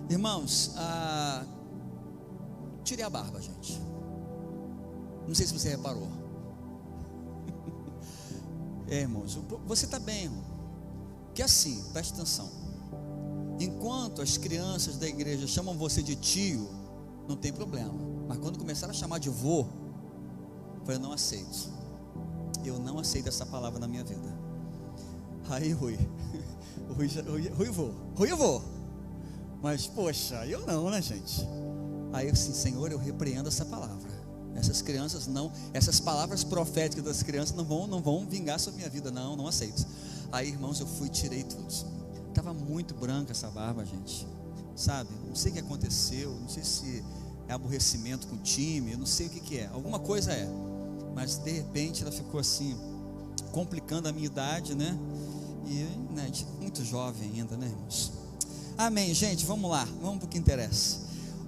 Irmãos, tirei a barba, gente. Não sei se você reparou. Irmãos, você está bem, irmão. Que assim, preste atenção. Enquanto as crianças da igreja chamam você de tio, não tem problema. Mas quando começaram a chamar de vô, eu falei, não aceito. Eu não aceito essa palavra na minha vida. Aí, Rui vô. Mas, poxa, eu não, né, gente? Aí, assim, Senhor, eu repreendo essa palavra. Essas crianças não, essas palavras proféticas das crianças não vão vingar sobre minha vida, não aceito. Aí, irmãos, eu tirei tudo. Estava muito branca essa barba, gente. Sabe? Não sei o que aconteceu, não sei se é aborrecimento com o time, eu não sei o que é. Alguma coisa é. Mas, de repente, ela ficou assim, complicando a minha idade, né? E, né, muito jovem ainda, né, irmãos? Amém, gente, vamos lá, vamos para o que interessa.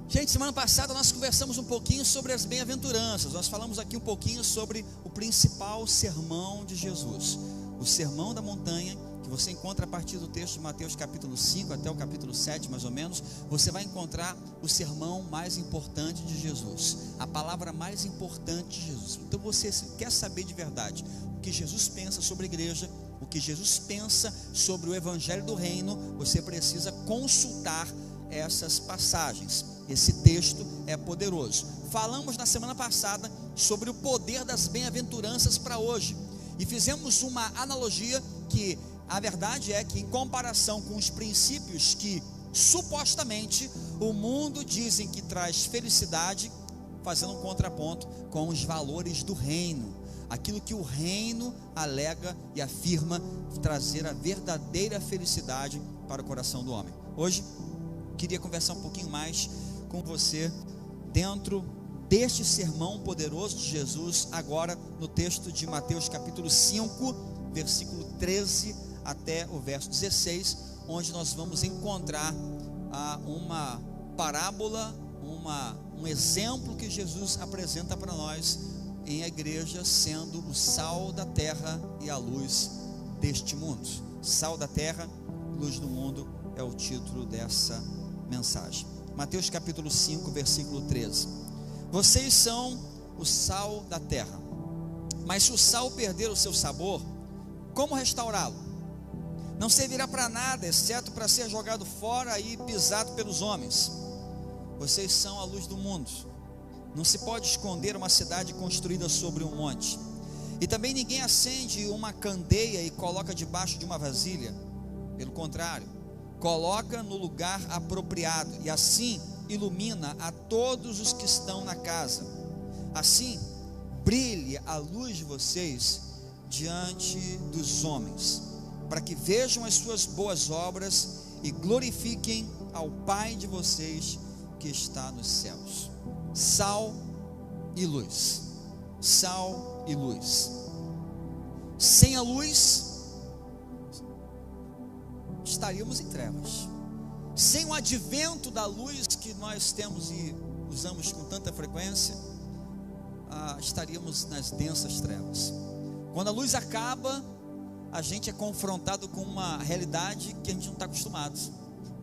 Gente, semana passada nós conversamos um pouquinho sobre as bem-aventuranças. Nós falamos aqui um pouquinho sobre o principal sermão de Jesus, o sermão da montanha, que você encontra a partir do texto de Mateus capítulo 5 até o capítulo 7 mais ou menos. Você vai encontrar o sermão mais importante de Jesus, a palavra mais importante de Jesus. Então você quer saber de verdade o que Jesus pensa sobre a igreja, o que Jesus pensa sobre o evangelho do reino, você precisa consultar essas passagens. Esse texto é poderoso. Falamos na semana passada sobre o poder das bem-aventuranças para hoje, e fizemos uma analogia que a verdade é que, em comparação com os princípios que supostamente o mundo dizem que traz felicidade, fazendo um contraponto com os valores do reino, aquilo que o reino alega e afirma trazer a verdadeira felicidade para o coração do homem. Hoje queria conversar um pouquinho mais com você dentro deste sermão poderoso de Jesus, agora no texto de Mateus capítulo 5, versículo 13 até o verso 16, onde nós vamos encontrar uma parábola, um exemplo que Jesus apresenta para nós em a igreja, sendo o sal da terra e a luz deste mundo. Sal da terra, luz do mundo é o título dessa mensagem. Mateus capítulo 5, versículo 13. Vocês são o sal da terra, mas se o sal perder o seu sabor, como restaurá-lo? Não servirá para nada, exceto para ser jogado fora e pisado pelos homens. Vocês são a luz do mundo. Não se pode esconder uma cidade construída sobre um monte. E também ninguém acende uma candeia e coloca debaixo de uma vasilha. Pelo contrário, coloca no lugar apropriado, e assim ilumina a todos os que estão na casa. Assim brilhe a luz de vocês diante dos homens, para que vejam as suas boas obras e glorifiquem ao Pai de vocês que está nos céus. Sal e luz. Sal e luz. Sem a luz, estaríamos em trevas. Sem o advento da luz que nós temos e usamos com tanta frequência, estaríamos nas densas trevas. Quando a luz acaba, a gente é confrontado com uma realidade que a gente não está acostumado,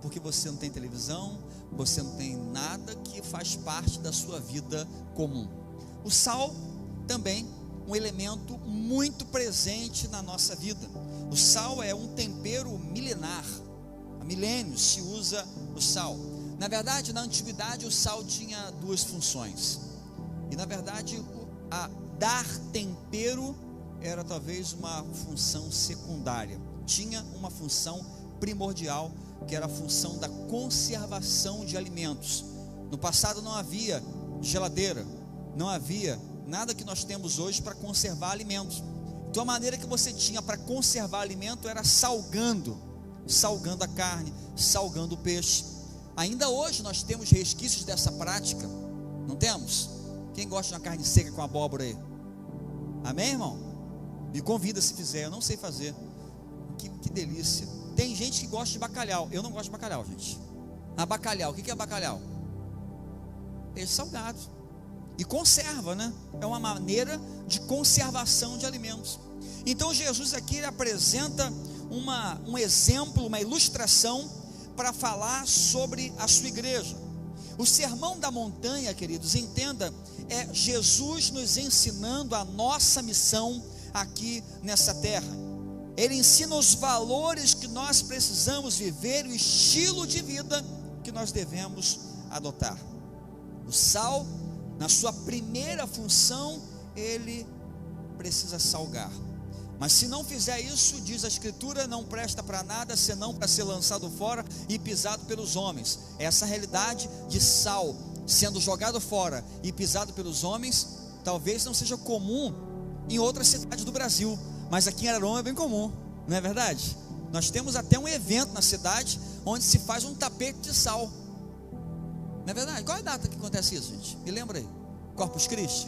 porque você não tem televisão, você não tem nada que faz parte da sua vida comum. O sal também um elemento muito presente na nossa vida. O sal é um tempero milenar. Há milênios se usa o sal. Na verdade, na antiguidade, o sal tinha duas funções. E na verdade, dar tempero era talvez uma função secundária. Tinha uma função primordial, que era a função da conservação de alimentos. No passado não havia geladeira, não havia nada que nós temos hoje para conservar alimentos. Então a maneira que você tinha para conservar alimento era salgando a carne, salgando o peixe. Ainda hoje nós temos resquícios dessa prática, não temos? Quem gosta de uma carne seca com abóbora aí? Amém, irmão? Me convida se fizer, eu não sei fazer. Que delícia. Tem gente que gosta de bacalhau. Eu não gosto de bacalhau, gente. Bacalhau, o que é bacalhau? Peixe salgado. E conserva, né? É uma maneira de conservação de alimentos. Então Jesus aqui apresenta um exemplo, uma ilustração para falar sobre a sua igreja. O Sermão da Montanha, queridos, entenda, é Jesus nos ensinando a nossa missão aqui nessa terra. Ele ensina os valores que nós precisamos viver, o estilo de vida que nós devemos adotar. O sal, na sua primeira função, ele precisa salgar. Mas se não fizer isso, diz a Escritura, não presta para nada, senão para ser lançado fora e pisado pelos homens. Essa realidade de sal sendo jogado fora e pisado pelos homens, talvez não seja comum em outras cidades do Brasil, mas aqui em Araruama é bem comum, não é verdade? Nós temos até um evento na cidade, onde se faz um tapete de sal, não é verdade? Qual é a data que acontece isso, gente? Me lembra aí. Corpus Christi?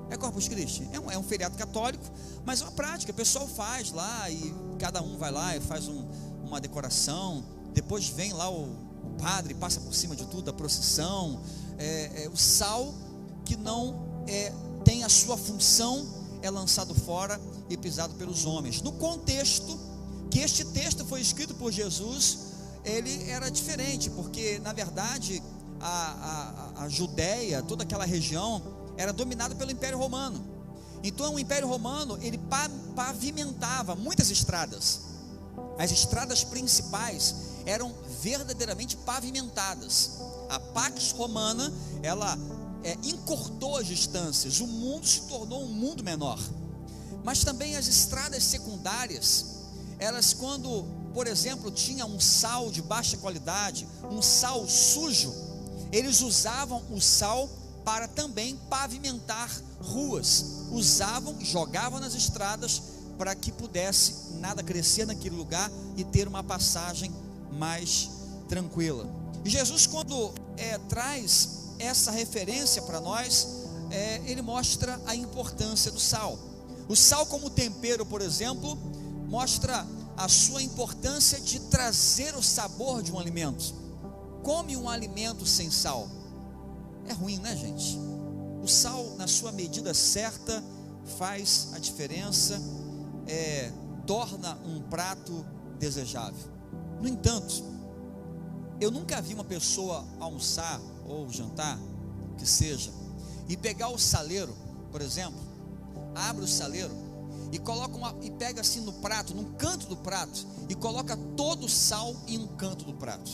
É Corpus Christi, é um feriado católico, mas é uma prática, o pessoal faz lá, e cada um vai lá e faz uma decoração, depois vem lá o padre, passa por cima de tudo, a procissão, o sal que não tem a sua função, é lançado fora e pisado pelos homens. No contexto, que este texto foi escrito por Jesus, ele era diferente, porque na verdade, a Judéia, toda aquela região, era dominado pelo Império Romano. Então o Império Romano, ele pavimentava muitas estradas. As estradas principais eram verdadeiramente pavimentadas. A Pax Romana, ela encurtou as distâncias. O mundo se tornou um mundo menor. Mas também as estradas secundárias, elas, quando, por exemplo, tinha um sal de baixa qualidade, um sal sujo, eles usavam o sal para também pavimentar ruas, jogavam nas estradas, para que pudesse nada crescer naquele lugar e ter uma passagem mais tranquila. E Jesus, quando traz essa referência para nós, ele mostra a importância do sal. O sal como tempero, por exemplo, mostra a sua importância de trazer o sabor de um alimento. Come um alimento sem sal, é ruim, né, gente? O sal, na sua medida certa, faz a diferença, torna um prato desejável. No entanto, eu nunca vi uma pessoa almoçar ou jantar, que seja, e pegar o saleiro, por exemplo, abre o saleiro e e pega assim no prato, num canto do prato, e coloca todo o sal em um canto do prato.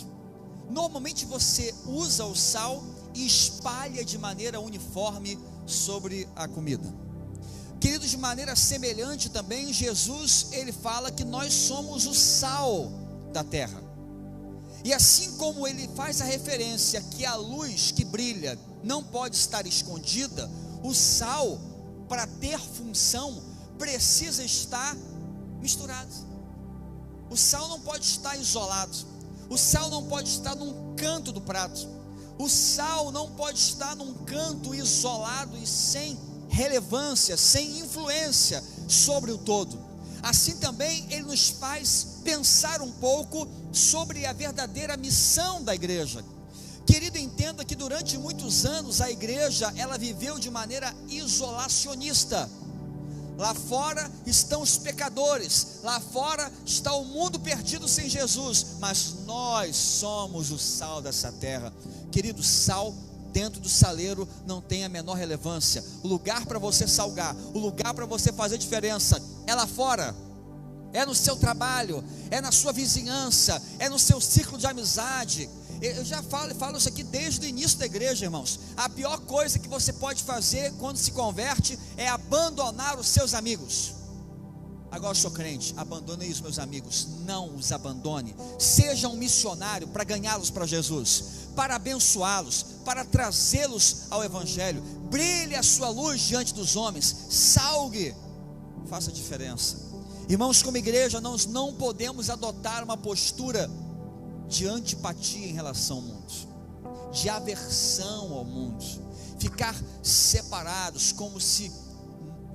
Normalmente você usa o sal e espalha de maneira uniforme sobre a comida. Queridos, de maneira semelhante também, Jesus, ele fala que nós somos o sal da terra. E assim como ele faz a referência que a luz que brilha não pode estar escondida, o sal, para ter função, precisa estar misturado. O sal não pode estar isolado. O sal não pode estar num canto do prato. O sal não pode estar num canto isolado e sem relevância, sem influência sobre o todo. Assim também ele nos faz pensar um pouco sobre a verdadeira missão da igreja. Querido, entenda que durante muitos anos a igreja, ela viveu de maneira isolacionista. Lá fora estão os pecadores, lá fora está o mundo perdido sem Jesus, mas nós somos o sal dessa terra. Querido, sal dentro do saleiro não tem a menor relevância. O lugar para você salgar, o lugar para você fazer diferença é lá fora, é no seu trabalho, é na sua vizinhança, é no seu círculo de amizade. Eu já falo isso aqui desde o início da igreja, irmãos. A pior coisa que você pode fazer quando se converte é abandonar os seus amigos. Agora eu sou crente, abandone os meus amigos, não os abandone. Seja um missionário para ganhá-los para Jesus, para abençoá-los, para trazê-los ao evangelho. Brilhe a sua luz diante dos homens, salgue, faça diferença. Irmãos, como igreja, nós não podemos adotar uma postura de antipatia em relação ao mundo, de aversão ao mundo, ficar separados como se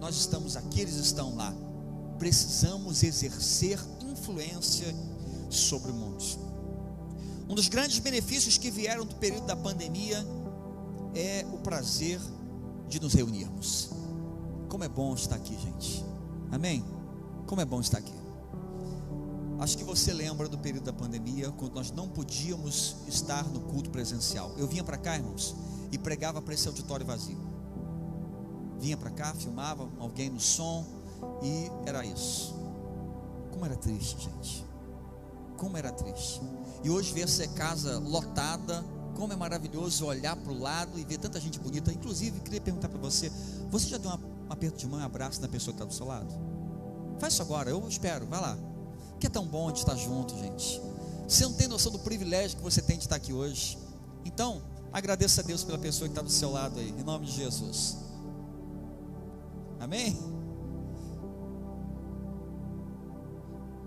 nós estamos aqui, eles estão lá. Precisamos exercer influência sobre o mundo. Um dos grandes benefícios que vieram do período da pandemia é o prazer de nos reunirmos. Como é bom estar aqui, gente. Amém? Como é bom estar aqui. Acho que você lembra do período da pandemia, quando nós não podíamos estar no culto presencial. Eu vinha para cá, irmãos, e pregava para esse auditório vazio. Vinha para cá, filmava alguém no som, e era isso. Como era triste, gente. Como era triste. E hoje ver essa casa lotada, como é maravilhoso olhar para o lado e ver tanta gente bonita. Inclusive, queria perguntar para você: você já deu um aperto de mão, um abraço na pessoa que está do seu lado? Faz isso agora, eu espero, vai lá. Que é tão bom de estar junto, gente. Você não tem noção do privilégio que você tem de estar aqui hoje. Então, agradeça a Deus pela pessoa que está do seu lado aí, em nome de Jesus. Amém?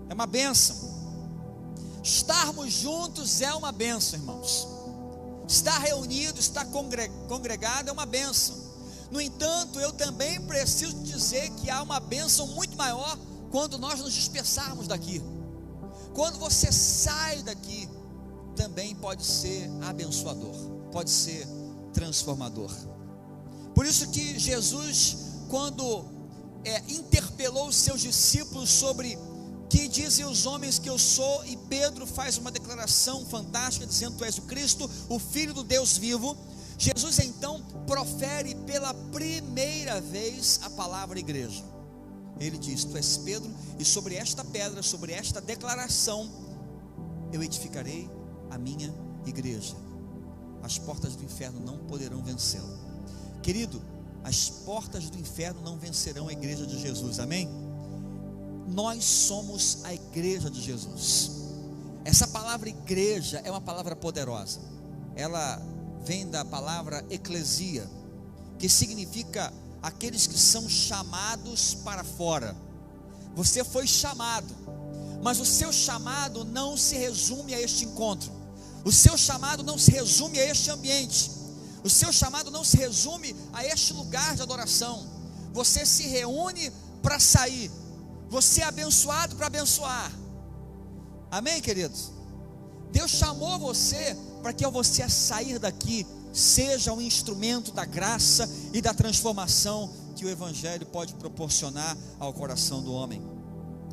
É uma bênção. Estarmos juntos é uma bênção, irmãos. Estar reunido, estar congregado é uma bênção. No entanto, eu também preciso dizer que há uma bênção muito maior quando nós nos dispersarmos daqui. Quando você sai daqui, também pode ser abençoador, pode ser transformador. Por isso que Jesus, quando interpelou os seus discípulos sobre que dizem os homens que eu sou, e Pedro faz uma declaração fantástica, dizendo: tu és o Cristo, o Filho do Deus vivo. Jesus então profere pela primeira vez a palavra igreja. Ele diz: tu és Pedro, e sobre esta pedra, sobre esta declaração, eu edificarei a minha igreja. As portas do inferno não poderão vencê-la. Querido, as portas do inferno não vencerão a igreja de Jesus, amém? Nós somos a igreja de Jesus. Essa palavra igreja é uma palavra poderosa. Ela vem da palavra eclesia, que significa aqueles que são chamados para fora. Você foi chamado, mas o seu chamado não se resume a este encontro. O seu chamado não se resume a este ambiente. O seu chamado não se resume a este lugar de adoração. Você se reúne para sair. Você é abençoado para abençoar. Amém, queridos? Deus chamou você para que ao você sair daqui, seja um instrumento da graça e da transformação que o Evangelho pode proporcionar ao coração do homem.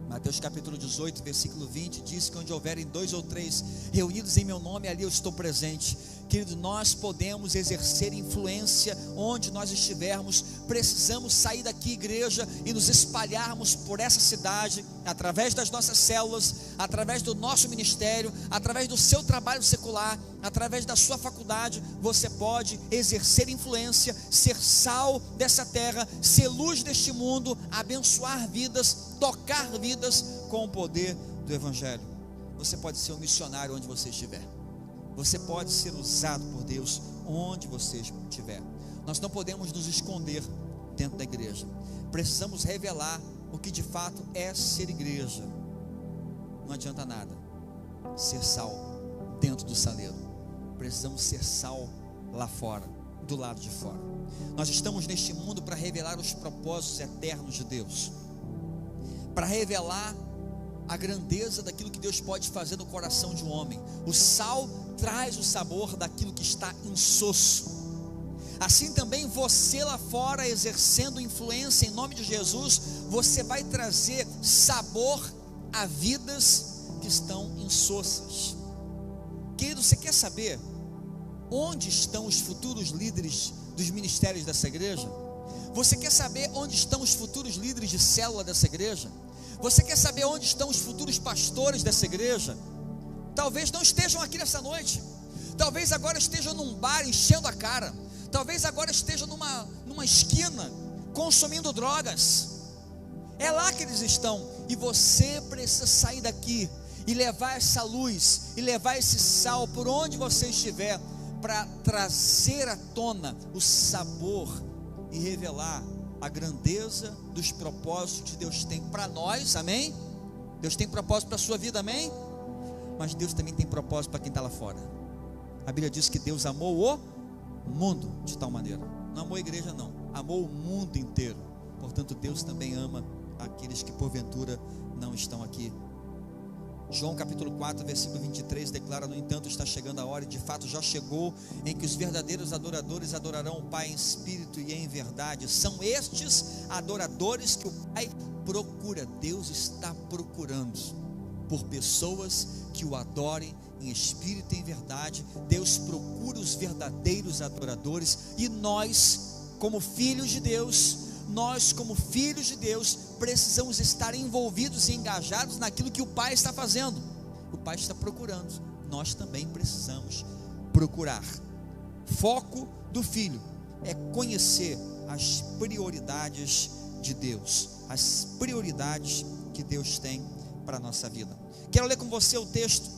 Mateus capítulo 18, versículo 20, diz que onde houverem 2 ou 3 reunidos em meu nome, ali eu estou presente. Querido, nós podemos exercer influência onde nós estivermos. Precisamos sair daqui, igreja, e nos espalharmos por essa cidade, através das nossas células, através do nosso ministério, através do seu trabalho secular, através da sua faculdade. Você pode exercer influência, ser sal dessa terra, ser luz deste mundo, abençoar vidas, tocar vidas com o poder do Evangelho. Você pode ser um missionário onde você estiver. Você pode ser usado por Deus onde você estiver. Nós não podemos nos esconder dentro da igreja. Precisamos revelar o que de fato é ser igreja. Não adianta nada ser sal dentro do saleiro. Precisamos ser sal lá fora, do lado de fora. Nós estamos neste mundo para revelar os propósitos eternos de Deus, para revelar a grandeza daquilo que Deus pode fazer no coração de um homem. O sal traz o sabor daquilo que está insosso. Assim também você lá fora, exercendo influência em nome de Jesus, você vai trazer sabor a vidas que estão insossas. Querido, você quer saber onde estão os futuros líderes dos ministérios dessa igreja? Você quer saber onde estão os futuros líderes de célula dessa igreja? Você quer saber onde estão os futuros pastores dessa igreja? Talvez não estejam aqui nessa noite. Talvez agora estejam num bar enchendo a cara. Talvez agora estejam numa esquina consumindo drogas. É lá que eles estão. E você precisa sair daqui e levar essa luz, e levar esse sal por onde você estiver, para trazer à tona o sabor e revelar a grandeza dos propósitos que Deus tem para nós, amém? Deus tem propósito para a sua vida, amém? Mas Deus também tem propósito para quem está lá fora. A Bíblia diz que Deus amou o mundo de tal maneira. Não amou a igreja não, amou o mundo inteiro. Portanto, Deus também ama aqueles que porventura não estão aqui. João capítulo 4, versículo 23 declara: no entanto está chegando a hora, e de fato já chegou, em que os verdadeiros adoradores adorarão o Pai em espírito e em verdade. São estes adoradores que o Pai procura. Deus está procurando por pessoas que o adorem em espírito e em verdade. Deus procura os verdadeiros adoradores, e nós, como filhos de Deus, precisamos estar envolvidos e engajados naquilo que o Pai está fazendo. O Pai está procurando, nós também precisamos procurar. Foco do filho é conhecer as prioridades de Deus, as prioridades que Deus tem para a nossa vida. Quero ler com você o texto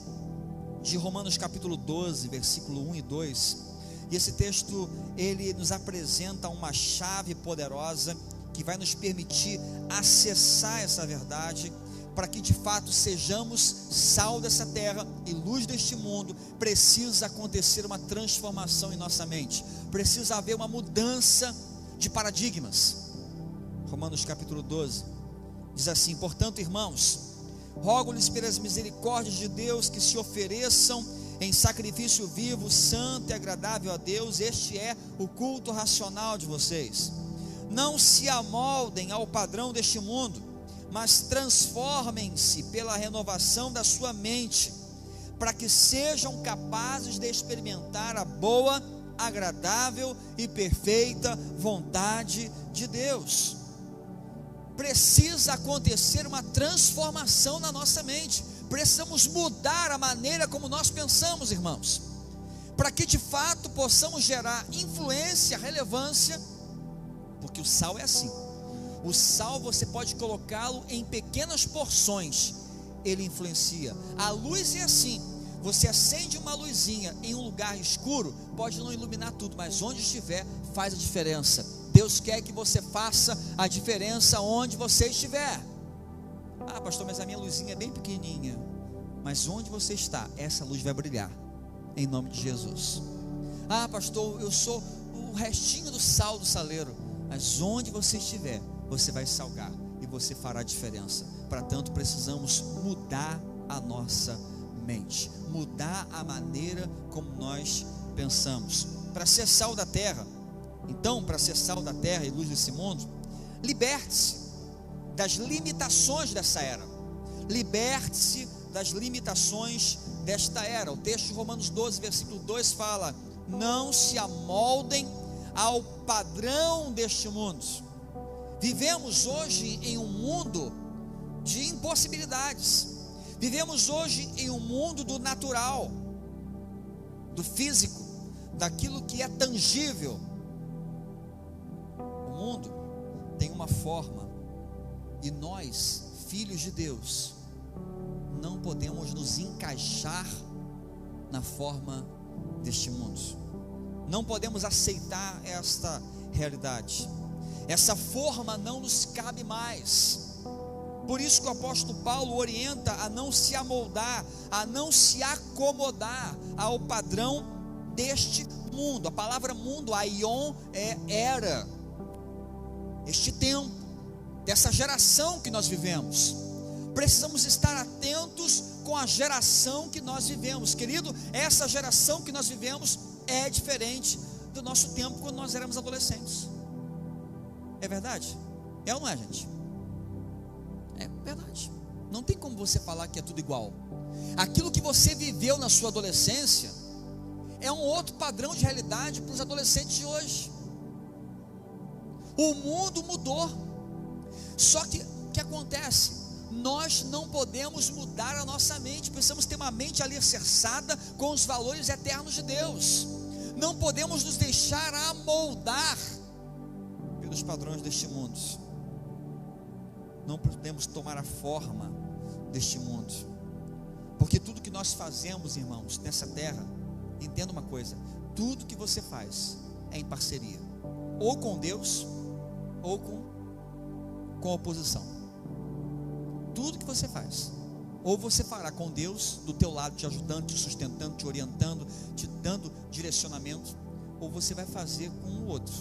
de Romanos capítulo 12, versículo 1 e 2, e esse texto, ele nos apresenta uma chave poderosa, que vai nos permitir acessar essa verdade, para que de fato sejamos sal dessa terra e luz deste mundo. Precisa acontecer uma transformação em nossa mente, precisa haver uma mudança de paradigmas. Romanos capítulo 12, diz assim: portanto, irmãos, rogo-lhes pelas misericórdias de Deus, que se ofereçam em sacrifício vivo, santo e agradável a Deus, este é o culto racional de vocês. Não se amoldem ao padrão deste mundo, mas transformem-se pela renovação da sua mente, para que sejam capazes de experimentar a boa, agradável e perfeita vontade de Deus. Precisa acontecer uma transformação na nossa mente, precisamos mudar a maneira como nós pensamos, irmãos, para que de fato possamos gerar influência, relevância, porque o sal é assim. O sal você pode colocá-lo em pequenas porções, ele influencia. A luz é assim, você acende uma luzinha em um lugar escuro, pode não iluminar tudo, mas onde estiver faz a diferença. Deus quer que você faça a diferença onde você estiver. Ah, pastor, mas a minha luzinha é bem pequenininha. Mas onde você está, essa luz vai brilhar, em nome de Jesus. Ah, pastor, eu sou o restinho do sal do saleiro. Mas onde você estiver, você vai salgar e você fará a diferença. Para tanto, precisamos mudar a nossa mente, mudar a maneira como nós pensamos. Para ser sal da terra, então, para ser sal da terra e luz desse mundo, liberte-se das limitações dessa era. Liberte-se das limitações desta era. O texto de Romanos 12, versículo 2 fala: não se amoldem ao padrão deste mundo. Vivemos hoje em um mundo de impossibilidades. Vivemos hoje em um mundo do natural, do físico, daquilo que é tangível. O mundo tem uma forma, e nós, filhos de Deus, não podemos nos encaixar na forma deste mundo. Não podemos aceitar esta realidade. Essa forma não nos cabe mais. Por isso que o apóstolo Paulo orienta a não se amoldar, a não se acomodar ao padrão deste mundo. A palavra mundo, aion, é era, este tempo, dessa geração que nós vivemos. Precisamos estar atentos com a geração que nós vivemos. Querido, essa geração que nós vivemos é diferente do nosso tempo quando nós éramos adolescentes. É verdade? É ou não é, gente? É verdade. Não tem como você falar que é tudo igual. Aquilo que você viveu na sua adolescência é um outro padrão de realidade para os adolescentes de hoje. O mundo mudou. Só que o que acontece? Nós não podemos mudar a nossa mente. Precisamos ter uma mente alicerçada com os valores eternos de Deus. Não podemos nos deixar amoldar pelos padrões deste mundo. Não podemos tomar a forma deste mundo, porque tudo que nós fazemos, irmãos, nessa terra, entenda uma coisa: tudo que você faz é em parceria, ou com Deus, ou com a oposição. Tudo que você faz, ou você fará com Deus do teu lado, te ajudando, te sustentando, te orientando, te dando direcionamento, ou você vai fazer com o outro.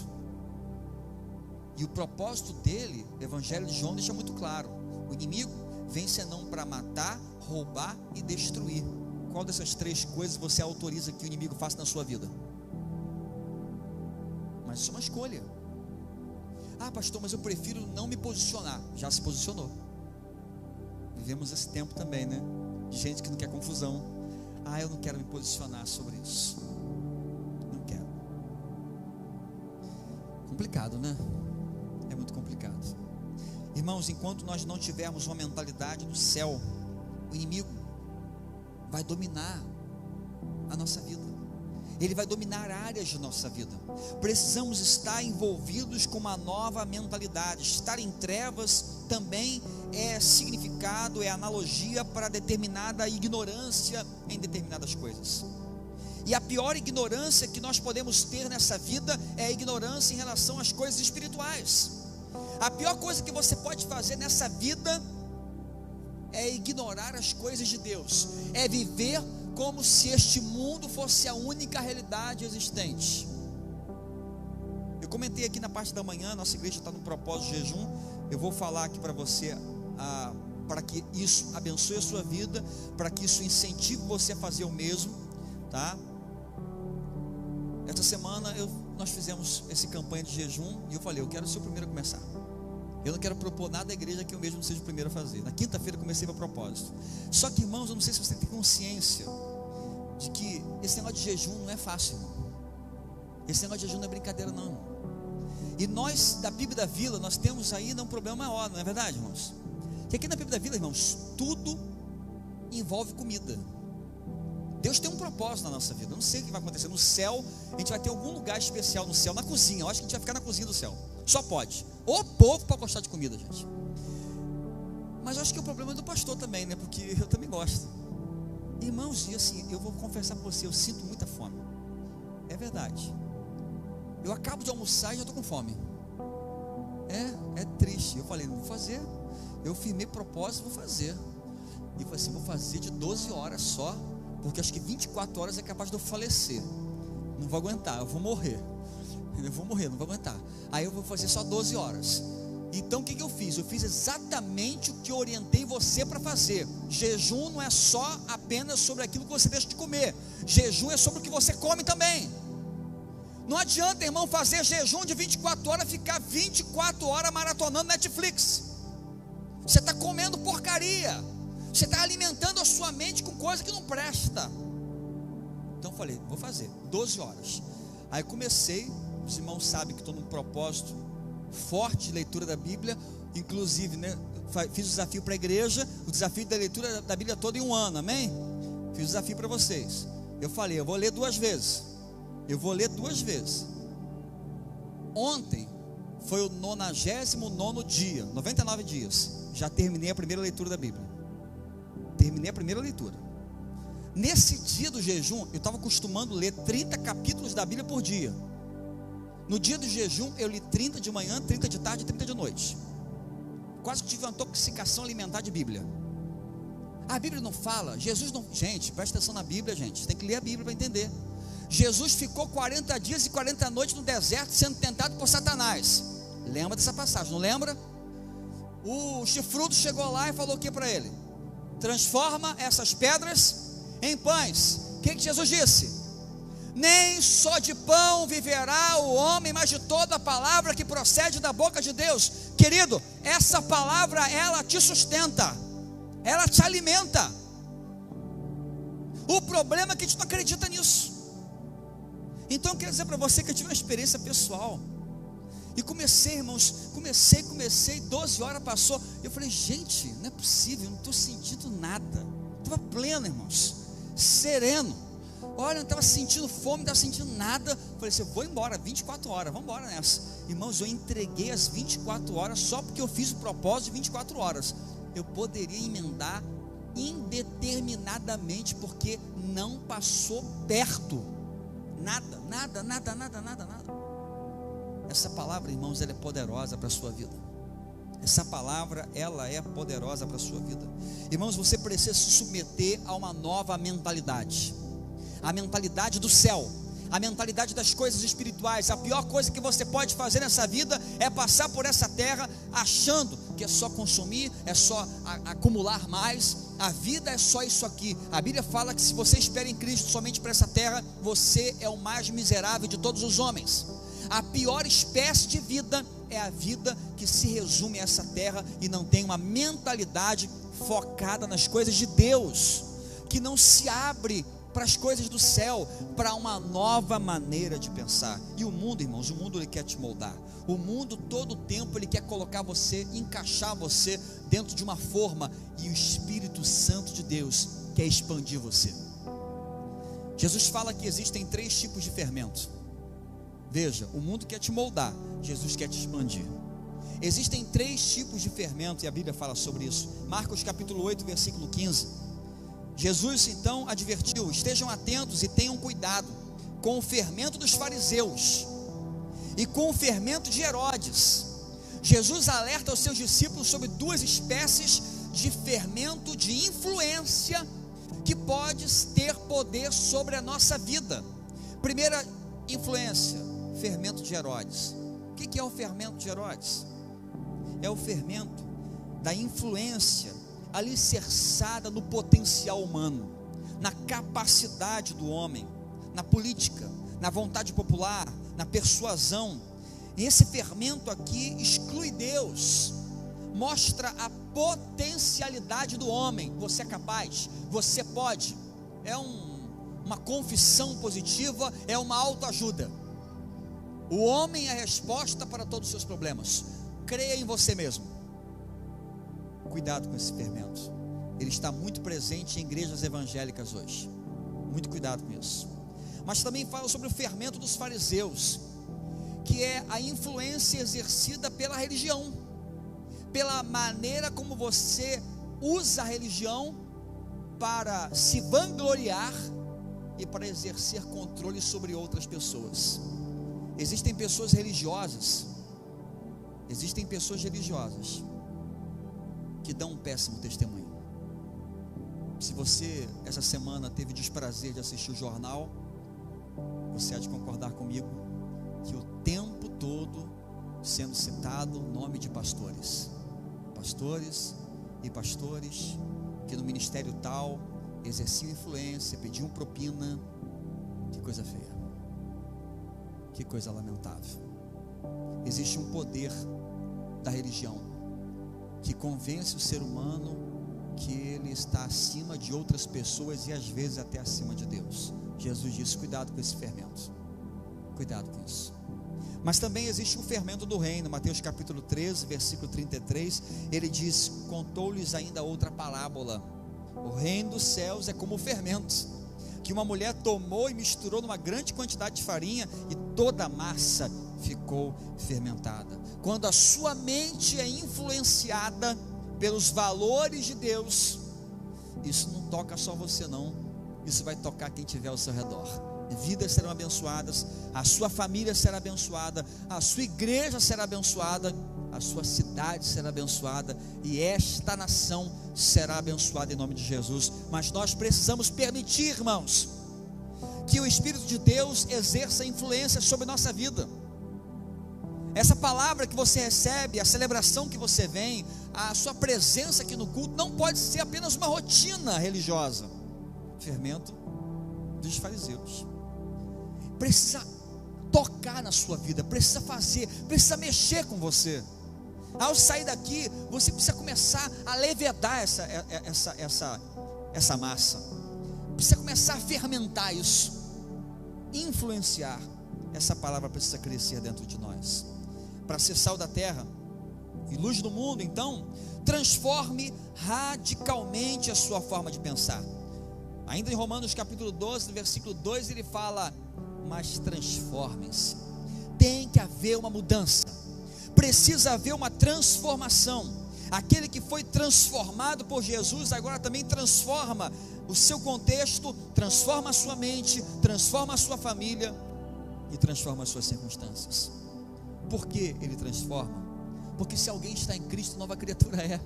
E o propósito dele, o Evangelho de João deixa muito claro: o inimigo vem senão para matar, roubar e destruir. Qual dessas três coisas você autoriza que o inimigo faça na sua vida? Mas isso é uma escolha. Ah, pastor, mas eu prefiro não me posicionar. Já se posicionou. Vivemos esse tempo também, né? De gente que não quer confusão. Eu não quero me posicionar sobre isso. Não quero. Complicado, né? É muito complicado. Irmãos, enquanto nós não tivermos uma mentalidade do céu, o inimigo vai dominar a nossa vida. Ele vai dominar áreas de nossa vida. Precisamos estar envolvidos com uma nova mentalidade. Estar em trevas também é significado, é analogia para determinada ignorância em determinadas coisas. E a pior ignorância que nós podemos ter nessa vida é a ignorância em relação às coisas espirituais. A pior coisa que você pode fazer nessa vida é ignorar as coisas de Deus, é viver como se este mundo fosse a única realidade existente. Eu comentei aqui na parte da manhã, nossa igreja está no propósito de jejum. Eu vou falar aqui para você, para que isso abençoe a sua vida, para que isso incentive você a fazer o mesmo, tá? Esta semana nós fizemos essa campanha de jejum, e eu falei, eu quero ser o primeiro a começar. Eu não quero propor nada à igreja que eu mesmo seja o primeiro a fazer. Na quinta-feira comecei para propósito. Só que, irmãos, eu não sei se você tem consciência de que esse negócio de jejum não é fácil, irmão. Esse negócio de jejum não é brincadeira, não, irmão. E nós, da Bíblia da Vila, nós temos ainda um problema maior, não é verdade, irmãos? Que aqui na Bíblia da Vila, irmãos, tudo envolve comida. Deus tem um propósito na nossa vida. Eu não sei o que vai acontecer no céu. A gente vai ter algum lugar especial no céu, na cozinha. Eu acho que a gente vai ficar na cozinha do céu. Só pode. O povo para gostar de comida, gente. Mas eu acho que o problema é do pastor também, né? Porque eu também gosto. Irmãos, e assim, eu vou confessar para você, eu sinto muita fome. É verdade. Eu acabo de almoçar e já estou com fome. É triste. Eu falei, não vou fazer. Eu firmei propósito, vou fazer. E eu falei assim, vou fazer de 12 horas só, porque acho que 24 horas é capaz de eu falecer. Não vou aguentar, eu vou morrer. Eu vou morrer, não vou aguentar. Aí eu vou fazer só 12 horas. Então o que eu fiz? Eu fiz exatamente o que eu orientei você para fazer. Jejum não é só apenas sobre aquilo que você deixa de comer. Jejum é sobre o que você come também. Não adianta, irmão, fazer jejum de 24 horas, ficar 24 horas maratonando Netflix. Você está comendo porcaria. Você está alimentando a sua mente com coisa que não presta. Então eu falei, vou fazer 12 horas. Aí comecei. Os irmãos sabem que estou num propósito forte de leitura da Bíblia. Inclusive, né, fiz o desafio para a igreja, o desafio da leitura da Bíblia toda em um ano, amém? Fiz o desafio para vocês. Eu falei, eu vou ler 2 vezes. Eu vou ler 2 vezes. Ontem foi o 99º dia, 99 dias. Já terminei a primeira leitura da Bíblia. Terminei a primeira leitura. Nesse dia do jejum, eu estava acostumando ler 30 capítulos da Bíblia por dia. No dia do jejum, eu li 30 de manhã, 30 de tarde e 30 de noite. Quase que tive uma intoxicação alimentar de Bíblia. A Bíblia não fala, Jesus não... Gente, presta atenção na Bíblia, gente. Você tem que ler a Bíblia para entender. Jesus ficou 40 dias e 40 noites no deserto, sendo tentado por Satanás. Lembra dessa passagem, não lembra? O chifrudo chegou lá e falou o que para ele? Transforma essas pedras em pães. O que Jesus disse? Nem só de pão viverá o homem, mas de toda a palavra que procede da boca de Deus. Querido, essa palavra, ela te sustenta, ela te alimenta. O problema é que a gente não acredita nisso. Então eu quero dizer para você que eu tive uma experiência pessoal. E comecei, irmãos, comecei, 12 horas passou. Eu falei, gente, não é possível, eu não estou sentindo nada. Estava pleno, irmãos, sereno. Olha, não estava sentindo fome, não estava sentindo nada. Falei assim, eu vou embora, 24 horas, vamos embora nessa. Irmãos, eu entreguei as 24 horas só porque eu fiz o propósito de 24 horas. Eu poderia emendar indeterminadamente, porque não passou perto. Nada. Essa palavra, irmãos, ela é poderosa para a sua vida. Essa palavra, ela é poderosa para a sua vida. Irmãos, você precisa se submeter a uma nova mentalidade. A mentalidade do céu, a mentalidade das coisas espirituais. A pior coisa que você pode fazer nessa vida é passar por essa terra achando que é só consumir, é só acumular mais. A vida é só isso aqui. A Bíblia fala que se você espera em Cristo somente para essa terra, você é o mais miserável de todos os homens. A pior espécie de vida é a vida que se resume a essa terra e não tem uma mentalidade focada nas coisas de Deus, que não se abre para as coisas do céu, para uma nova maneira de pensar. E o mundo, irmãos, o mundo ele quer te moldar. O mundo todo o tempo ele quer colocar você, encaixar você dentro de uma forma, e o Espírito Santo de Deus quer expandir você. Jesus fala que existem 3 tipos de fermento. Veja, o mundo quer te moldar, Jesus quer te expandir. Existem 3 tipos de fermento, e a Bíblia fala sobre isso. Marcos capítulo 8, versículo 15. Jesus então advertiu: estejam atentos e tenham cuidado com o fermento dos fariseus e com o fermento de Herodes. Jesus alerta os seus discípulos sobre 2 espécies de fermento de influência que pode ter poder sobre a nossa vida. Primeira influência, fermento de Herodes. O que é o fermento de Herodes? É o fermento da influência alicerçada no potencial humano, na capacidade do homem, na política, na vontade popular, na persuasão. E esse fermento aqui exclui Deus, mostra a potencialidade do homem. Você é capaz, você pode. É uma confissão positiva, é uma autoajuda. O homem é a resposta para todos os seus problemas. Creia em você mesmo. Cuidado com esse fermento. Ele está muito presente em igrejas evangélicas hoje. Muito cuidado com isso. Mas também fala sobre o fermento dos fariseus, que é a influência exercida pela religião, pela maneira como você usa a religião para se vangloriar e para exercer controle sobre outras pessoas. Existem pessoas religiosas que dão um péssimo testemunho. Se você essa semana teve desprazer de assistir o jornal, você há de concordar comigo que o tempo todo sendo citado o nome de pastores que no ministério tal exerciam influência, pediam propina. Que coisa feia, que coisa lamentável. Existe um poder da religião que convence o ser humano que ele está acima de outras pessoas e às vezes até acima de Deus. Jesus disse: cuidado com esse fermento, cuidado com isso. Mas também existe um fermento do reino. Mateus capítulo 13, versículo 33, ele diz: contou-lhes ainda outra parábola: o reino dos céus é como o fermento que uma mulher tomou e misturou numa grande quantidade de farinha, e toda a massa ficou fermentada. Quando a sua mente é influenciada pelos valores de Deus, isso não toca só você não, isso vai tocar quem estiver ao seu redor. Vidas serão abençoadas, a sua família será abençoada, a sua igreja será abençoada, a sua cidade será abençoada, e esta nação será abençoada em nome de Jesus. Mas nós precisamos permitir, irmãos, que o Espírito de Deus exerça influência sobre nossa vida. Essa palavra que você recebe, a celebração que você vem, a sua presença aqui no culto, não pode ser apenas uma rotina religiosa. Fermento dos fariseus precisa tocar na sua vida, precisa fazer, precisa mexer com você. Ao sair daqui, você precisa começar a levedar essa massa, precisa começar a fermentar isso, influenciar. Essa palavra precisa crescer dentro de nós, para ser sal da terra e luz do mundo. Então, transforme radicalmente a sua forma de pensar. Ainda em Romanos capítulo 12, versículo 2, ele fala: mas transformem-se. Tem que haver uma mudança, precisa haver uma transformação. Aquele que foi transformado por Jesus, agora também transforma o seu contexto, transforma a sua mente, transforma a sua família e transforma as suas circunstâncias. Por que ele transforma? Porque se alguém está em Cristo, nova criatura é.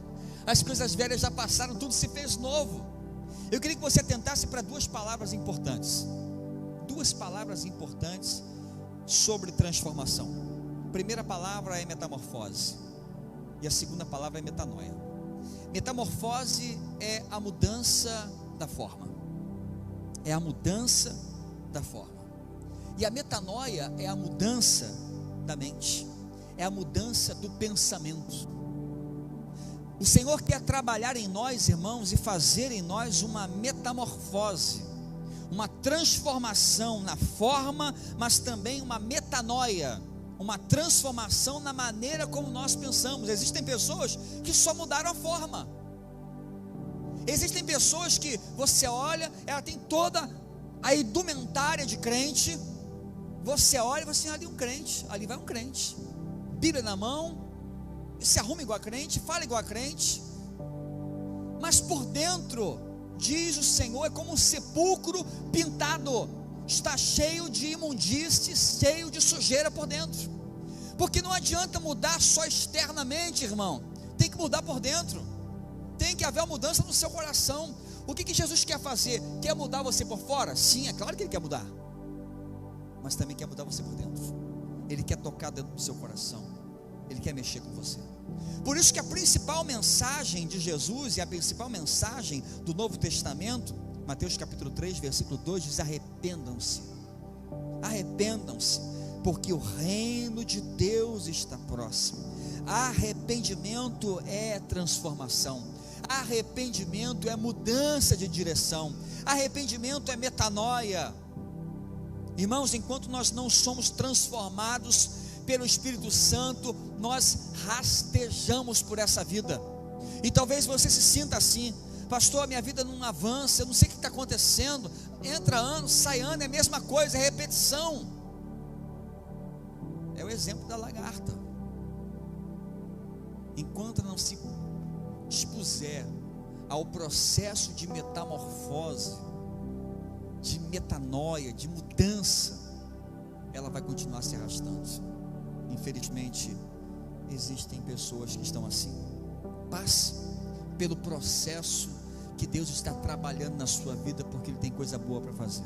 As coisas velhas já passaram, tudo se fez novo. Eu queria que você atentasse para 2 palavras importantes. 2 palavras importantes sobre transformação. A primeira palavra é metamorfose, e a segunda palavra é metanoia. Metamorfose é a mudança da forma, é a mudança da forma. E a metanoia é a mudança da mente, é a mudança do pensamento. O Senhor quer trabalhar em nós, irmãos, e fazer em nós uma metamorfose, uma transformação na forma, mas também uma metanoia, uma transformação na maneira como nós pensamos. Existem pessoas que só mudaram a forma. Existem pessoas que você olha, ela tem toda a indumentária de crente, você olha e fala assim, ali um crente, ali vai um crente, Bíblia na mão, se arruma igual a crente, fala igual a crente, mas por dentro, diz o Senhor, é como um sepulcro pintado, está cheio de imundície, cheio de sujeira por dentro, porque não adianta mudar só externamente, irmão, tem que mudar por dentro, tem que haver uma mudança no seu coração. O que Jesus quer fazer? Quer mudar você por fora? Sim, é claro que Ele quer mudar, mas também quer mudar você por dentro. Ele quer tocar dentro do seu coração, Ele quer mexer com você. Por isso que a principal mensagem de Jesus e a principal mensagem do Novo Testamento, Mateus capítulo 3, versículo 2, diz: arrependam-se, arrependam-se, porque o reino de Deus está próximo. Arrependimento é transformação, arrependimento é mudança de direção, arrependimento é metanoia. Irmãos, enquanto nós não somos transformados pelo Espírito Santo, nós rastejamos por essa vida. E talvez você se sinta assim: pastor, minha vida não avança, eu não sei o que está acontecendo, entra ano, sai ano, é a mesma coisa, é repetição. É o exemplo da lagarta. Enquanto não se expuser ao processo de metamorfose, de metanoia, de mudança, ela vai continuar se arrastando. Infelizmente, existem pessoas que estão assim. Passe pelo processo que Deus está trabalhando na sua vida, porque Ele tem coisa boa para fazer.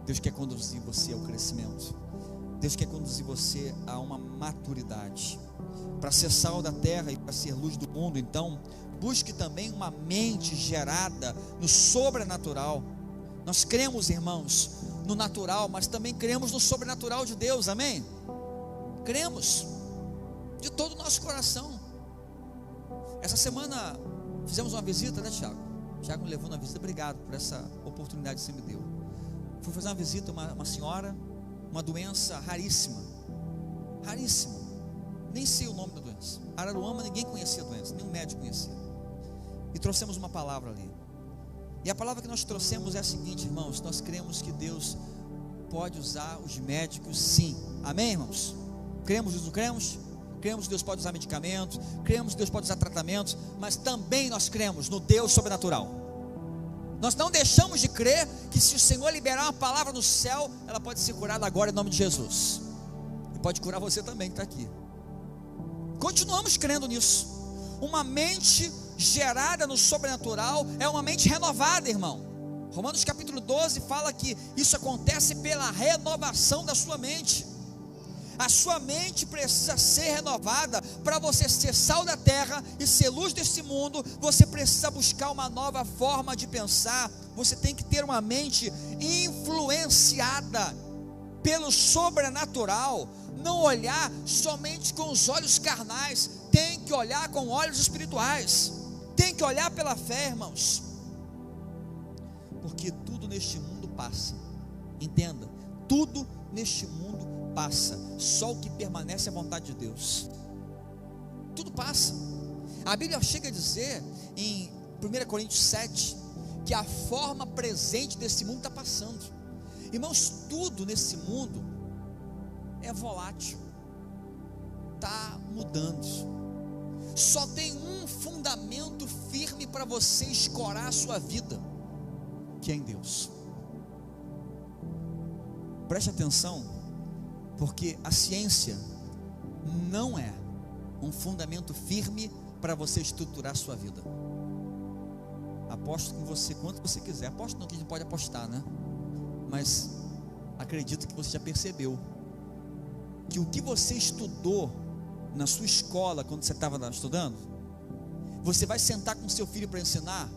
Deus quer conduzir você ao crescimento, Deus quer conduzir você a uma maturidade. Para ser sal da terra e para ser luz do mundo, então, busque também uma mente gerada no sobrenatural. Nós cremos, irmãos, no natural, mas também cremos no sobrenatural de Deus, amém? Cremos de todo o nosso coração. Essa semana fizemos uma visita, né, Tiago? Tiago me levou na visita, obrigado por essa oportunidade que você me deu. Fui fazer uma visita a uma senhora, uma doença raríssima, raríssima. Nem sei o nome da doença. Araruama, ninguém conhecia a doença, nenhum médico conhecia. E trouxemos uma palavra ali. E a palavra que nós trouxemos é a seguinte, irmãos: nós cremos que Deus pode usar os médicos, sim. Amém, irmãos? Cremos ou não cremos? Cremos que Deus pode usar medicamentos, cremos que Deus pode usar tratamentos, mas também nós cremos no Deus sobrenatural. Nós não deixamos de crer que se o Senhor liberar uma palavra no céu, ela pode ser curada agora em nome de Jesus. E pode curar você também que está aqui. Continuamos crendo nisso. Uma mente gerada no sobrenatural é uma mente renovada, irmão. Romanos capítulo 12 fala que isso acontece pela renovação da sua mente. A sua mente precisa ser renovada. Para você ser sal da terra e ser luz desse mundo, você precisa buscar uma nova forma de pensar. Você tem que ter uma mente influenciada pelo sobrenatural. Não olhar somente com os olhos carnais, tem que olhar com olhos espirituais, tem que olhar pela fé, irmãos, porque tudo neste mundo passa. Entenda, tudo neste mundo passa, só o que permanece é a vontade de Deus. Tudo passa. A Bíblia chega a dizer em 1 Coríntios 7 que a forma presente desse mundo está passando. Irmãos, tudo nesse mundo é volátil, está mudando. Só tem um fundamento firme para você escorar a sua vida, que é em Deus. Preste atenção, porque a ciência não é um fundamento firme para você estruturar a sua vida. Aposto com você quanto você quiser. Aposto não, que a gente pode apostar, né? Mas acredito que você já percebeu que o que você estudou na sua escola, quando você estava estudando, você vai sentar com seu filho para ensinar,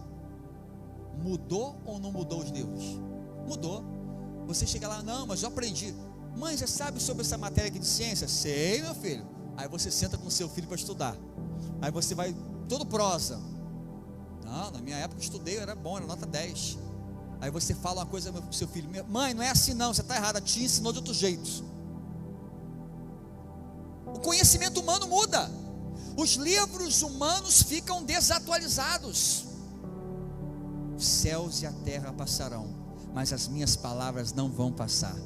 mudou ou não mudou os livros? Mudou. Você chega lá: não, mas eu aprendi. Mãe, você sabe sobre essa matéria aqui de ciência? Sei, meu filho. Aí você senta com o seu filho para estudar. Aí você vai todo prosa. Não, na minha época eu estudei, era bom, era nota 10. Aí você fala uma coisa para o seu filho: mãe, não é assim não, você está errada, te ensinou de outro jeito. O conhecimento humano muda. Os livros humanos ficam desatualizados. Os céus e a terra passarão, mas as minhas palavras não vão passar.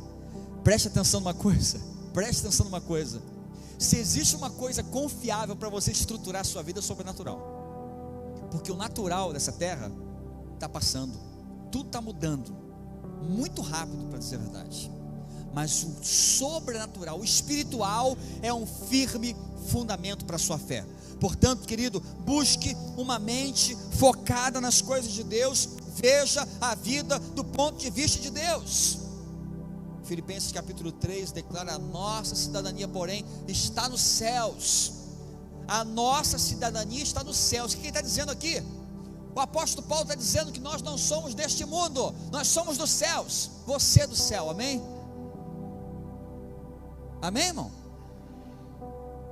Preste atenção numa coisa. Preste atenção numa coisa. Se existe uma coisa confiável para você estruturar a sua vida, é sobrenatural. Porque o natural dessa terra está passando. Tudo está mudando. Muito rápido, para dizer a verdade. Mas o sobrenatural, o espiritual, é um firme fundamento para a sua fé. Portanto, querido, busque uma mente focada nas coisas de Deus. Veja a vida do ponto de vista de Deus. Filipenses capítulo 3 declara: a nossa cidadania, porém, está nos céus. A nossa cidadania está nos céus. O que ele está dizendo aqui? O apóstolo Paulo está dizendo que nós não somos deste mundo, nós somos dos céus. Você é do céu, amém? Amém, irmão?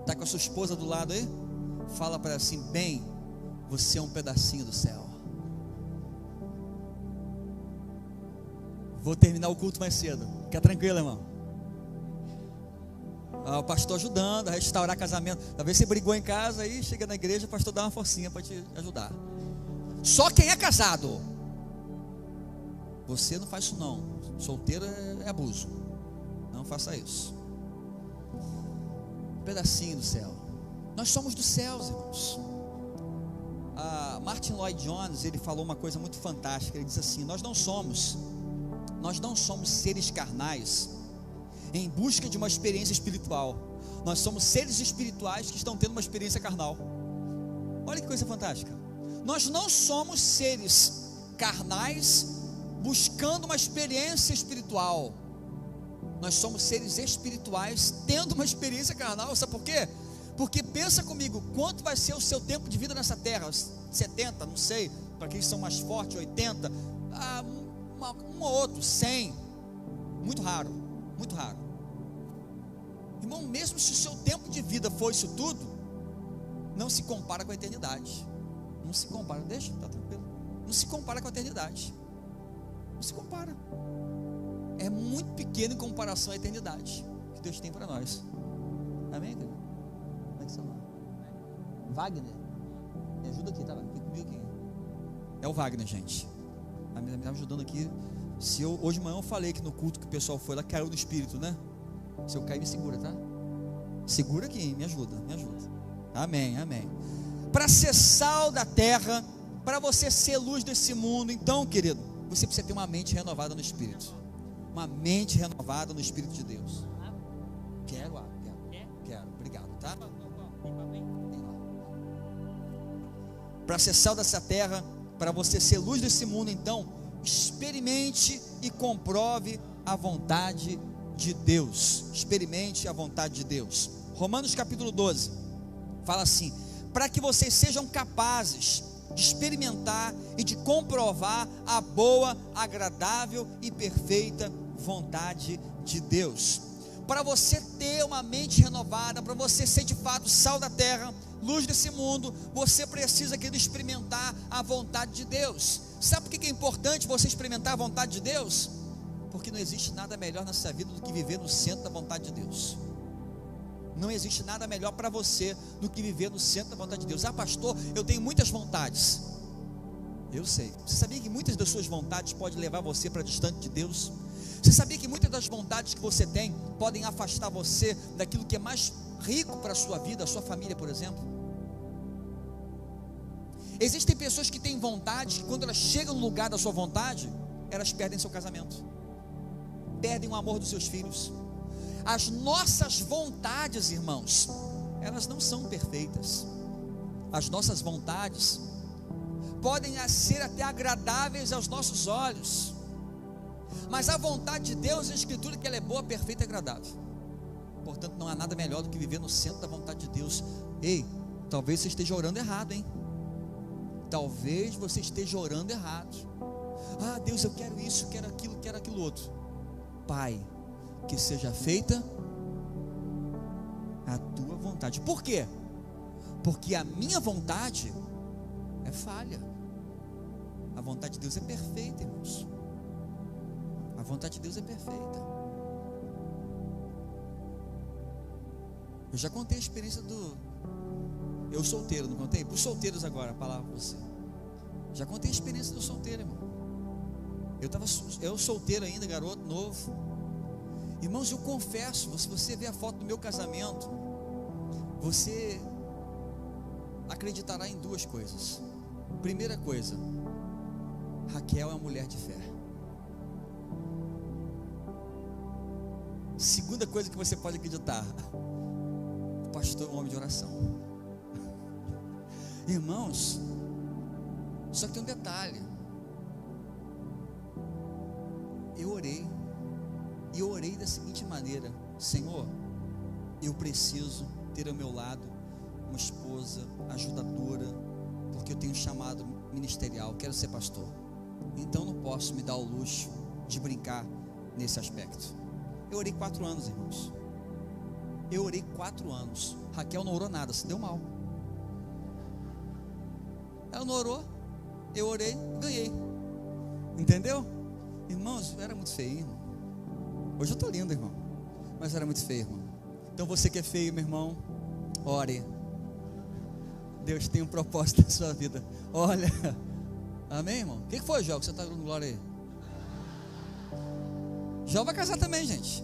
Está com a sua esposa do lado aí? Fala para ela assim: bem, você é um pedacinho do céu. Vou terminar o culto mais cedo. Fica tranquilo, irmão. O pastor ajudando a restaurar casamento. Talvez você brigou em casa, aí chega na igreja, o pastor dá uma forcinha para te ajudar. Só quem é casado. Você não faz isso não. Solteiro é abuso. Não faça isso. Um pedacinho do céu. Nós somos dos céus, irmãos. Martin Lloyd Jones, ele falou uma coisa muito fantástica. Ele diz assim: nós não somos seres carnais em busca de uma experiência espiritual. Nós somos seres espirituais que estão tendo uma experiência carnal. Olha que coisa fantástica. Nós não somos seres carnais buscando uma experiência espiritual. Nós somos seres espirituais tendo uma experiência carnal. Sabe por quê? Porque pensa comigo, quanto vai ser o seu tempo de vida nessa terra? 70, não sei, para quem são mais fortes, 80, um ou outro, 100, muito raro, muito raro. Irmão, mesmo se o seu tempo de vida for isso tudo, não se compara com a eternidade. Não se compara, deixa, tá tranquilo. Não se compara com a eternidade. Não se compara. É muito pequeno em comparação à eternidade que Deus tem para nós. Amém, querido? Como é que você chama? Wagner. Me ajuda aqui, tá? Vem comigo aqui. É o Wagner, gente. Me estava ajudando aqui. Hoje de manhã eu falei que no culto que o pessoal foi, ela caiu no espírito, né? Se eu cair, me segura, tá? Segura aqui, me ajuda, me ajuda. Amém, amém. Para ser sal da terra, para você ser luz desse mundo, então, querido, você precisa ter uma mente renovada no espírito. Uma mente renovada no espírito de Deus. Quero, obrigado, tá? Para ser sal dessa terra, para você ser luz desse mundo, então, experimente e comprove a vontade de Deus. Experimente a vontade de Deus. Romanos capítulo 12 fala assim: para que vocês sejam capazes de experimentar e de comprovar a boa, agradável e perfeita vontade de Deus. Para você ter uma mente renovada, para você ser de fato sal da terra, luz desse mundo, você precisa, querido, experimentar a vontade de Deus. Sabe por que é importante você experimentar a vontade de Deus? Porque não existe nada melhor nessa vida do que viver no centro da vontade de Deus. Não existe nada melhor para você do que viver no centro da vontade de Deus. Pastor, eu tenho muitas vontades. Eu sei. Você sabia que muitas das suas vontades podem levar você para distante de Deus? Você sabia que muitas das vontades que você tem podem afastar você daquilo que é mais rico para a sua vida, a sua família, por exemplo? Existem pessoas que têm vontades que, quando elas chegam no lugar da sua vontade, elas perdem seu casamento, perdem o amor dos seus filhos. As nossas vontades, irmãos, elas não são perfeitas. As nossas vontades podem ser até agradáveis aos nossos olhos, mas a vontade de Deus, a Escritura, que ela é boa, perfeita e agradável. Portanto, não há nada melhor do que viver no centro da vontade de Deus. Ei, talvez você esteja orando errado, hein? Talvez você esteja orando errado. Deus, eu quero isso, quero aquilo outro. Pai, que seja feita a tua vontade. Por quê? Porque a minha vontade é falha. A vontade de Deus é perfeita, irmãos. A vontade de Deus é perfeita. Eu já contei a experiência eu solteiro, não contei? Para os solteiros agora, a palavra para você. Já contei a experiência do solteiro, irmão. Eu solteiro ainda, garoto, novo. Irmãos, eu confesso, se você ver a foto do meu casamento, você acreditará em duas coisas. Primeira coisa, Raquel é uma mulher de fé. Segunda coisa que você pode acreditar, o pastor é um homem de oração. Irmãos, só que tem um detalhe. Eu orei da seguinte maneira: Senhor, eu preciso ter ao meu lado uma esposa ajudadora, porque eu tenho um chamado ministerial, quero ser pastor. Então não posso me dar o luxo de brincar nesse aspecto. Eu orei 4 anos, irmãos. Eu orei 4 anos. Raquel não orou nada, se deu mal. Ela não orou, eu orei, ganhei. Entendeu? Irmãos, eu era muito feio, irmão. Hoje eu estou lindo, irmão, mas eu era muito feio, irmão. Então você que é feio, meu irmão, ore. Deus tem um propósito na sua vida. Olha, amém, irmão? O que foi, João, que você está dando glória aí? João vai casar também, gente.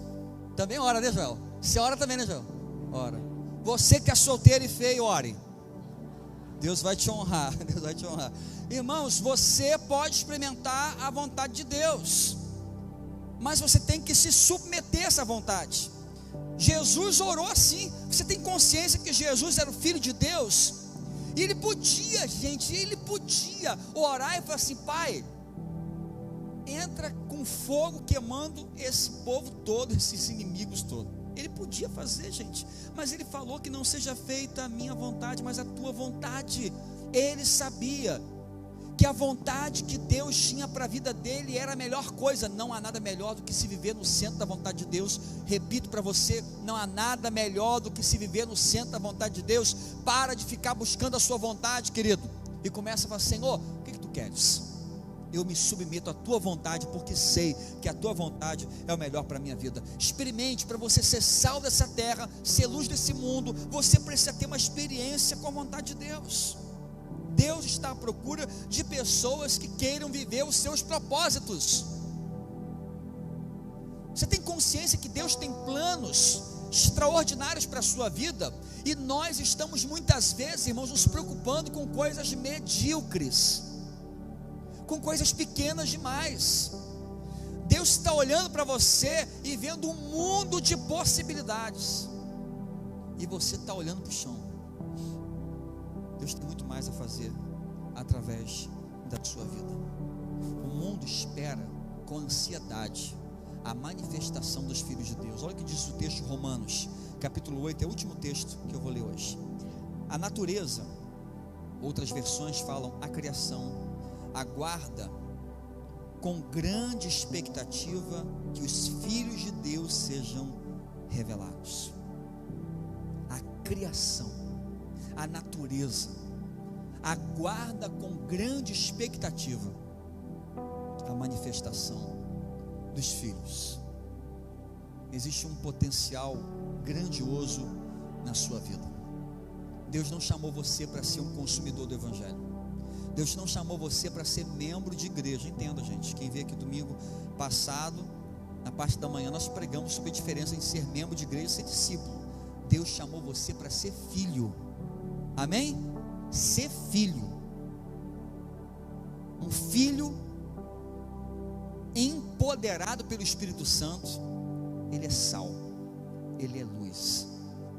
Também ora, né, João? Você ora também, né, João? Ora. Você que é solteiro e feio, ore. Deus vai te honrar. Deus vai te honrar. Irmãos, você pode experimentar a vontade de Deus, mas você tem que se submeter a essa vontade. Jesus orou assim. Você tem consciência que Jesus era o Filho de Deus? E ele podia, gente, orar e falar assim: Pai, entra com fogo queimando esse povo todo, esses inimigos todos. Ele podia fazer, gente, mas ele falou que não seja feita a minha vontade, mas a tua vontade. Ele sabia que a vontade que Deus tinha para a vida dele era a melhor coisa. Não há nada melhor do que se viver no centro da vontade de Deus. Repito para você, não há nada melhor do que se viver no centro da vontade de Deus. Para de ficar buscando a sua vontade, querido, e começa a falar: Senhor, o que tu queres? Eu me submeto à tua vontade, porque sei que a tua vontade é o melhor para a minha vida. Experimente. Para você ser sal dessa terra, ser luz desse mundo, você precisa ter uma experiência com a vontade de Deus. Deus está à procura de pessoas que queiram viver os seus propósitos. Você tem consciência que Deus tem planos extraordinários para a sua vida, e nós estamos muitas vezes, irmãos, nos preocupando com coisas medíocres, com coisas pequenas demais. Deus está olhando para você e vendo um mundo de possibilidades, e você está olhando para o chão. Deus tem muito mais a fazer através da sua vida. O mundo espera com ansiedade a manifestação dos filhos de Deus. Olha o que diz o texto de Romanos, capítulo 8, é o último texto que eu vou ler hoje. A natureza, outras versões falam a criação, aguarda com grande expectativa que os filhos de Deus sejam revelados. A criação, a natureza aguarda com grande expectativa a manifestação dos filhos. Existe um potencial grandioso na sua vida. Deus não chamou você para ser um consumidor do evangelho. Deus não chamou você para ser membro de igreja. Entenda, gente, quem veio aqui domingo passado, na parte da manhã, nós pregamos sobre a diferença em ser membro de igreja e ser discípulo. Deus chamou você para ser filho. Amém? Ser filho. Um filho empoderado pelo Espírito Santo. Ele é sal, ele é luz,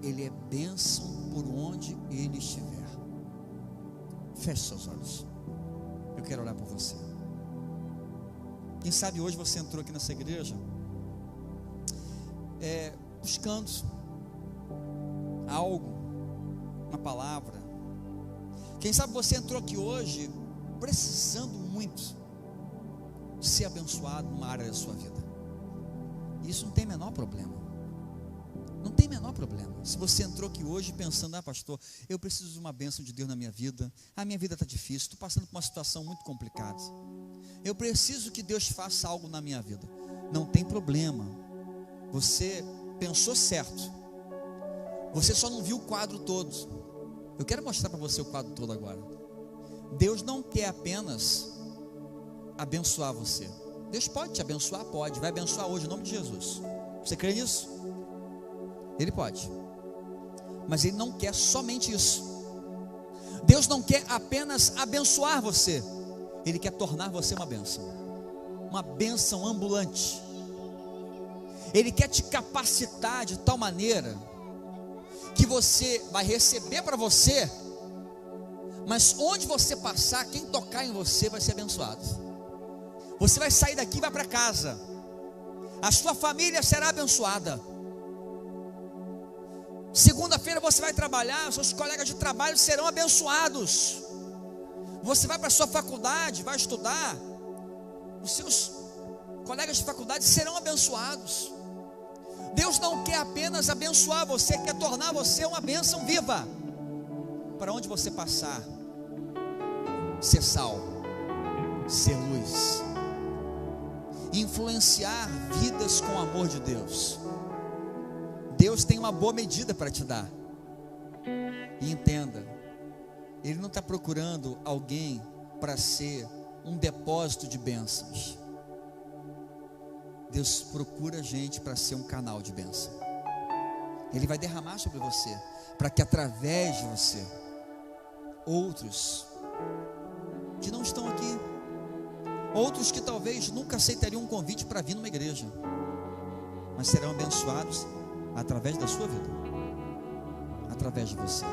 ele é bênção por onde ele estiver. Feche seus olhos. Eu quero orar por você. Quem sabe hoje você entrou aqui nessa igreja buscando algo, uma palavra. Quem sabe você entrou aqui hoje precisando muito ser abençoado numa área da sua vida. Isso não tem o menor problema. Não tem o menor problema. Se você entrou aqui hoje pensando, pastor, eu preciso de uma bênção de Deus na minha vida, a minha vida está difícil, estou passando por uma situação muito complicada, eu preciso que Deus faça algo na minha vida. Não tem problema, você pensou certo, você só não viu o quadro todo. Eu quero mostrar para você o quadro todo agora. Deus não quer apenas abençoar você. Deus pode te abençoar, pode, vai abençoar hoje em nome de Jesus. Você crê nisso? Ele pode, mas Ele não quer somente isso. Deus não quer apenas abençoar você, Ele quer tornar você uma bênção ambulante. Ele quer te capacitar de tal maneira que você vai receber para você, mas onde você passar, quem tocar em você vai ser abençoado. Você vai sair daqui e vai para casa, a sua família será abençoada. Segunda-feira você vai trabalhar, seus colegas de trabalho serão abençoados. Você vai para a sua faculdade, vai estudar, os seus colegas de faculdade serão abençoados. Deus não quer apenas abençoar você, quer tornar você uma bênção viva. Para onde você passar, ser sal, ser luz, influenciar vidas com o amor de Deus. Deus tem uma boa medida para te dar. E entenda, Ele não está procurando alguém para ser um depósito de bênçãos. Deus procura gente para ser um canal de bênção. Ele vai derramar sobre você, para que através de você, outros que não estão aqui, outros que talvez nunca aceitariam um convite para vir numa igreja, mas serão abençoados através da sua vida, através de você.